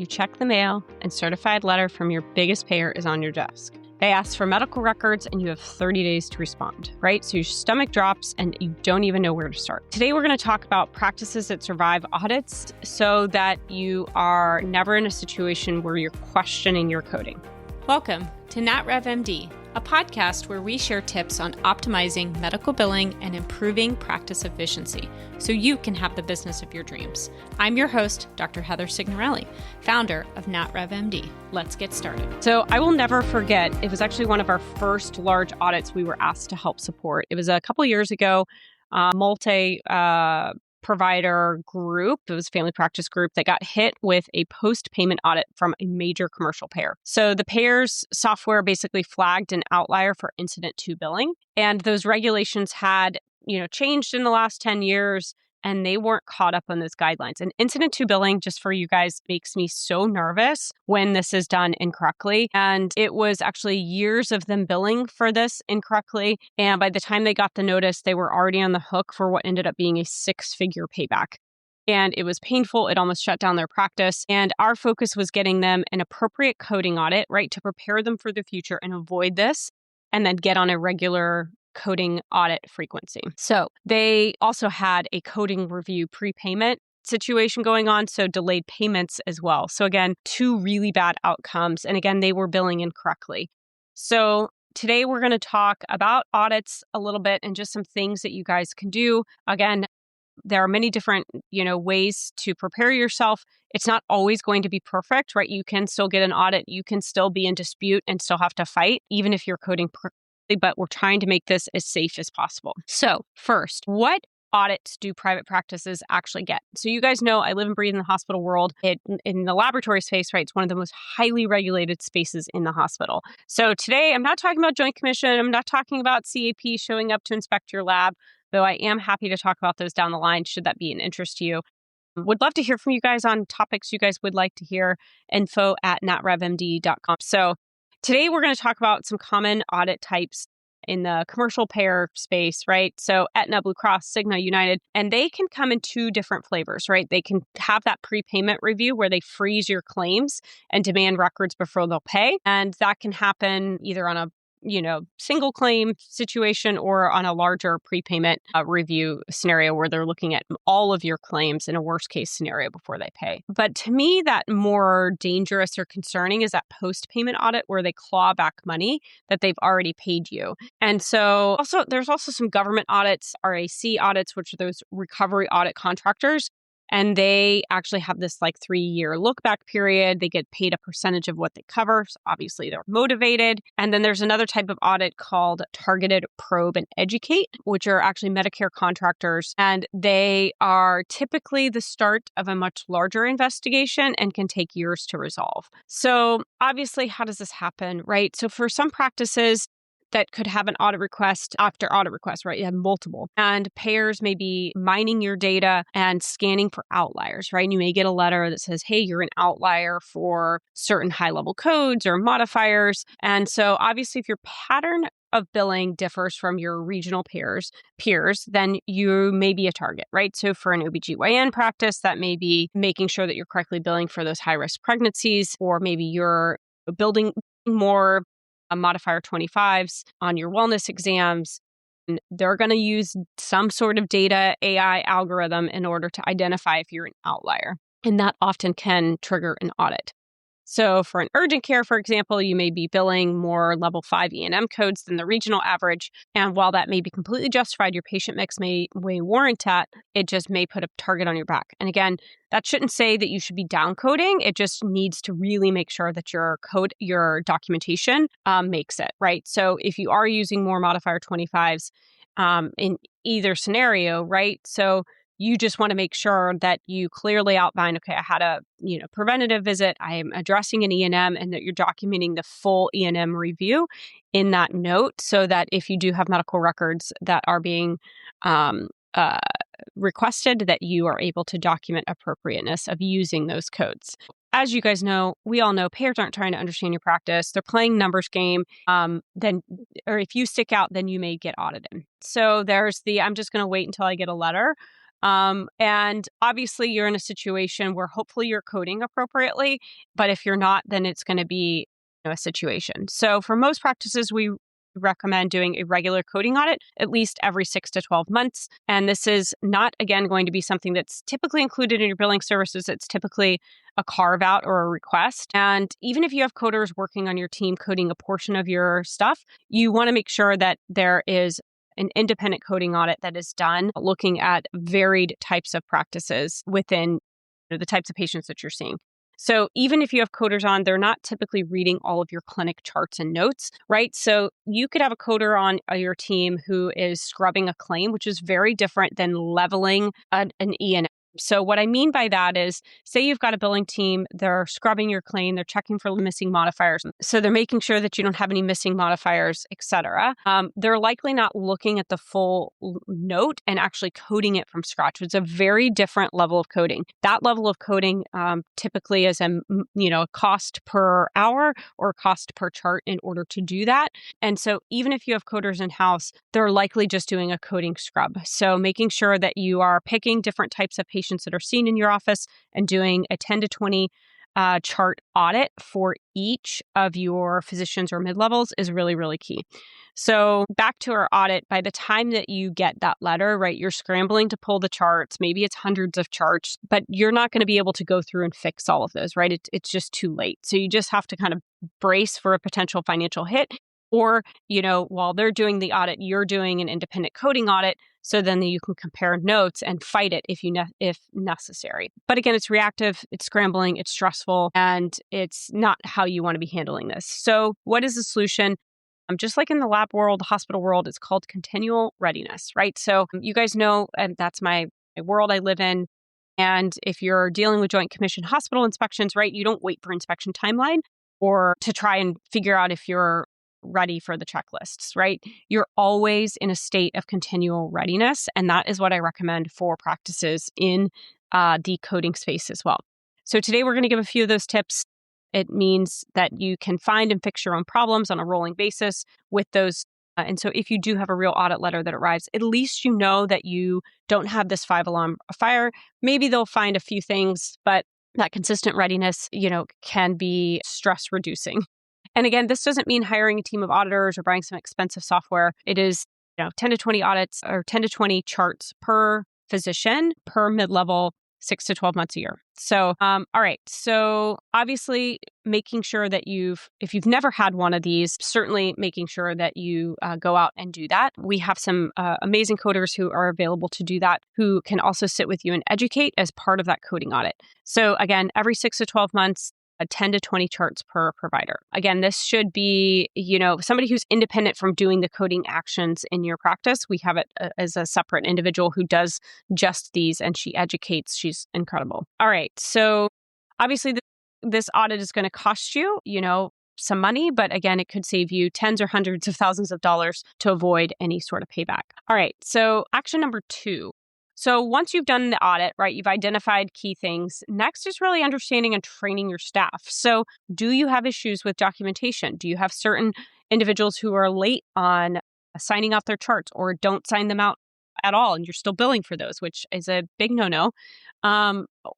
you check the mail and certified letter from your biggest payer is on your desk. They ask for medical records and you have 30 days to respond, right? So your stomach drops and you don't even know where to start. Today, we're going to talk about practices that survive audits so that you are never in a situation where you're questioning your coding. Welcome to NatRevMD, a podcast where we share tips on optimizing medical billing and improving practice efficiency so you can have the business of your dreams. I'm your host, Dr. Heather Signorelli, founder of NatRevMD. Let's get started. So I will never forget, it was actually one of our first large audits we were asked to help support. It was a couple years ago, provider group. It was a family practice group that got hit with a post-payment audit from a major commercial payer. So the payer's software basically flagged an outlier for incident to billing. And those regulations had, changed in the last 10 years and they weren't caught up on those guidelines. And incident to billing, just for you guys, makes me so nervous when this is done incorrectly. And it was actually years of them billing for this incorrectly. And by the time they got the notice, they were already on the hook for what ended up being a 6-figure payback. And it was painful. It almost shut down their practice. And our focus was getting them an appropriate coding audit, right, to prepare them for the future and avoid this, and then get on a regular coding audit frequency. So they also had a coding review prepayment situation going on, so delayed payments as well. So again, 2 really bad outcomes. And again, they were billing incorrectly. So today we're going to talk about audits a little bit and just some things that you guys can do. Again, there are many different, ways to prepare yourself. It's not always going to be perfect, right? You can still get an audit. You can still be in dispute and still have to fight, even if you're coding but we're trying to make this as safe as possible. So first, what audits do private practices actually get? So you guys know I live and breathe in the hospital world. In the laboratory space, right? It's one of the most highly regulated spaces in the hospital. So today, I'm not talking about Joint Commission. I'm not talking about CAP showing up to inspect your lab, though I am happy to talk about those down the line, should that be an interest to you. Would love to hear from you guys on topics you guys would like to hear. info@natrevmd.com. So today, we're going to talk about some common audit types in the commercial payer space, right? So Aetna, Blue Cross, Cigna, United, and they can come in 2 different flavors, right? They can have that prepayment review where they freeze your claims and demand records before they'll pay. And that can happen either on a single claim situation or on a larger prepayment review scenario where they're looking at all of your claims in a worst case scenario before they pay. But to me, that more dangerous or concerning is that post-payment audit where they claw back money that they've already paid you. And so there's also some government audits, RAC audits, which are those recovery audit contractors. And they actually have this 3-year look back period. They get paid a percentage of what they cover. So obviously, they're motivated. And then there's another type of audit called targeted probe and educate, which are actually Medicare contractors. And they are typically the start of a much larger investigation and can take years to resolve. So obviously, how does this happen, right? So for some practices, that could have an audit request after audit request, right? You have multiple. And payers may be mining your data and scanning for outliers, right? And you may get a letter that says, hey, you're an outlier for certain high-level codes or modifiers. And so obviously, if your pattern of billing differs from your regional peers, then you may be a target, right? So for an OBGYN practice, that may be making sure that you're correctly billing for those high-risk pregnancies, or maybe you're building more modifier 25s on your wellness exams. And they're going to use some sort of data AI algorithm in order to identify if you're an outlier. And that often can trigger an audit. So for an urgent care, for example, you may be billing more level 5 E&M codes than the regional average. And while that may be completely justified, your patient mix may warrant that, it just may put a target on your back. And again, that shouldn't say that you should be downcoding. It just needs to really make sure that your documentation makes it, right? So if you are using more modifier 25s in either scenario, right? So you just want to make sure that you clearly outline, okay, I had a preventative visit, I am addressing an E&M, and that you're documenting the full E&M review in that note so that if you do have medical records that are being requested, that you are able to document appropriateness of using those codes. As you guys know, we all know payers aren't trying to understand your practice. They're playing numbers game. Or if you stick out, then you may get audited. So there's I'm just going to wait until I get a letter And obviously you're in a situation where hopefully you're coding appropriately, but if you're not, then it's going to be a situation. So for most practices, we recommend doing a regular coding audit at least every 6 to 12 months. And this is not, again, going to be something that's typically included in your billing services. It's typically a carve out or a request. And even if you have coders working on your team coding a portion of your stuff, you want to make sure that there is an independent coding audit that is done looking at varied types of practices within the types of patients that you're seeing. So even if you have coders on, they're not typically reading all of your clinic charts and notes, right? So you could have a coder on your team who is scrubbing a claim, which is very different than leveling an E&M. So what I mean by that is, say you've got a billing team, they're scrubbing your claim, they're checking for missing modifiers. So they're making sure that you don't have any missing modifiers, et cetera. They're likely not looking at the full note and actually coding it from scratch. It's a very different level of coding. That level of coding typically is a cost per hour or cost per chart in order to do that. And so even if you have coders in-house, they're likely just doing a coding scrub. So making sure that you are picking different types of patients that are seen in your office and doing a 10 to 20 chart audit for each of your physicians or mid-levels is really, really key. So back to our audit, by the time that you get that letter, right, you're scrambling to pull the charts. Maybe it's hundreds of charts, but you're not going to be able to go through and fix all of those, right? It's just too late. So you just have to kind of brace for a potential financial hit. Or, while they're doing the audit, you're doing an independent coding audit. So then you can compare notes and fight it if necessary. But again, it's reactive, it's scrambling, it's stressful, and it's not how you want to be handling this. So what is the solution? Just like in the lab world, the hospital world, it's called continual readiness, right? So you guys know, and that's my world I live in. And if you're dealing with Joint Commission hospital inspections, right, you don't wait for inspection timeline or to try and figure out if you're ready for the checklists, right? You're always in a state of continual readiness. And that is what I recommend for practices in the coding space as well. So today we're going to give a few of those tips. It means that you can find and fix your own problems on a rolling basis with those. And so if you do have a real audit letter that arrives, at least you know that you don't have this 5-alarm fire. Maybe they'll find a few things, but that consistent readiness, can be stress reducing. And again, this doesn't mean hiring a team of auditors or buying some expensive software. It is 10 to 20 audits or 10 to 20 charts per physician per mid-level, 6 to 12 months a year. So, all right. So obviously making sure that if you've never had one of these, certainly making sure that you go out and do that. We have some amazing coders who are available to do that, who can also sit with you and educate as part of that coding audit. So again, every 6 to 12 months, 10 to 20 charts per provider. Again, this should be, somebody who's independent from doing the coding actions in your practice. We have it as a separate individual who does just these, and she educates. She's incredible. All right. So obviously this audit is going to cost you, some money, but again, it could save you tens or hundreds of thousands of dollars to avoid any sort of payback. All right. So action number 2. So once you've done the audit, right, you've identified key things. Next is really understanding and training your staff. So do you have issues with documentation? Do you have certain individuals who are late on signing out their charts or don't sign them out at all, and you're still billing for those, which is a big no-no?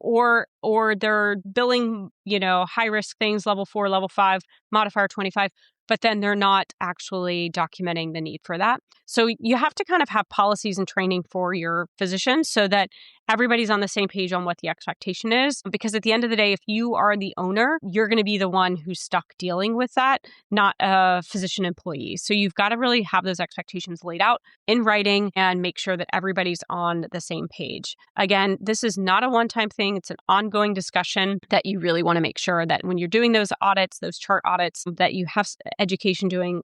Or they're billing, high risk things, level 4, level 5, modifier 25, but then they're not actually documenting the need for that. So you have to kind of have policies and training for your physicians so that everybody's on the same page on what the expectation is. Because at the end of the day, if you are the owner, you're going to be the one who's stuck dealing with that, not a physician employee. So you've got to really have those expectations laid out in writing and make sure that everybody's on the same page. Again, this is not a one-time thing. It's an ongoing discussion that you really want to make sure that when you're doing those audits, those chart audits, that you have education going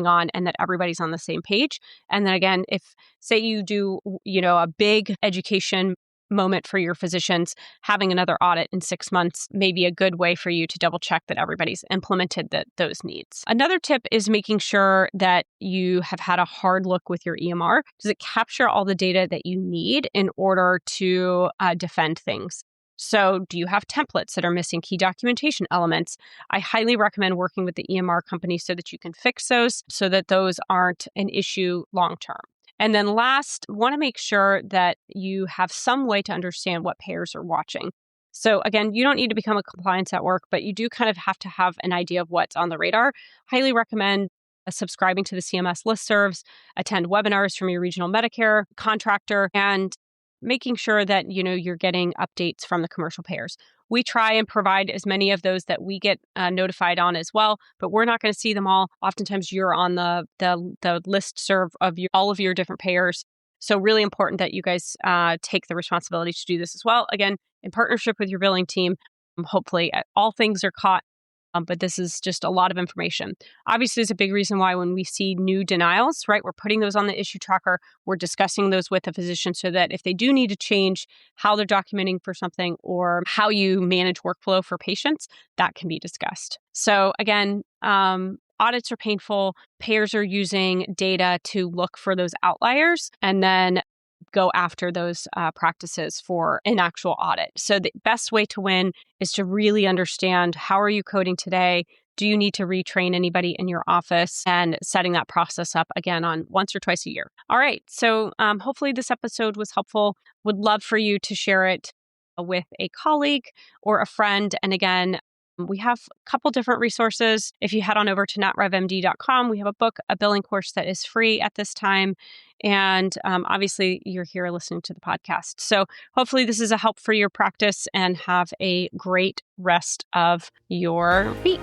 on and that everybody's on the same page. And then again, if say you do, a big education moment for your physicians, having another audit in 6 months may be a good way for you to double check that everybody's implemented those needs. Another tip is making sure that you have had a hard look with your EMR. Does it capture all the data that you need in order to defend things? So do you have templates that are missing key documentation elements? I highly recommend working with the EMR company so that you can fix those so that those aren't an issue long term. And then last, want to make sure that you have some way to understand what payers are watching. So again, you don't need to become a compliance at work, but you do kind of have to have an idea of what's on the radar. Highly recommend subscribing to the CMS listservs, attend webinars from your regional Medicare contractor, and making sure that you're getting updates from the commercial payers. We try and provide as many of those that we get notified on as well, but we're not going to see them all. Oftentimes, you're on the listserv of all of your different payers. So really important that you guys take the responsibility to do this as well. Again, in partnership with your billing team, hopefully all things are caught. But this is just a lot of information. Obviously, it's a big reason why when we see new denials, right, we're putting those on the issue tracker. We're discussing those with the physician so that if they do need to change how they're documenting for something or how you manage workflow for patients, that can be discussed. So again, audits are painful. Payers are using data to look for those outliers and then go after those practices for an actual audit. So the best way to win is to really understand, how are you coding today? Do you need to retrain anybody in your office? And setting that process up again on once or twice a year. All right. So hopefully this episode was helpful. Would love for you to share it with a colleague or a friend. And again, we have a couple different resources. If you head on over to notrevmd.com, we have a book, a billing course that is free at this time. And obviously, you're here listening to the podcast. So hopefully this is a help for your practice, and have a great rest of your week.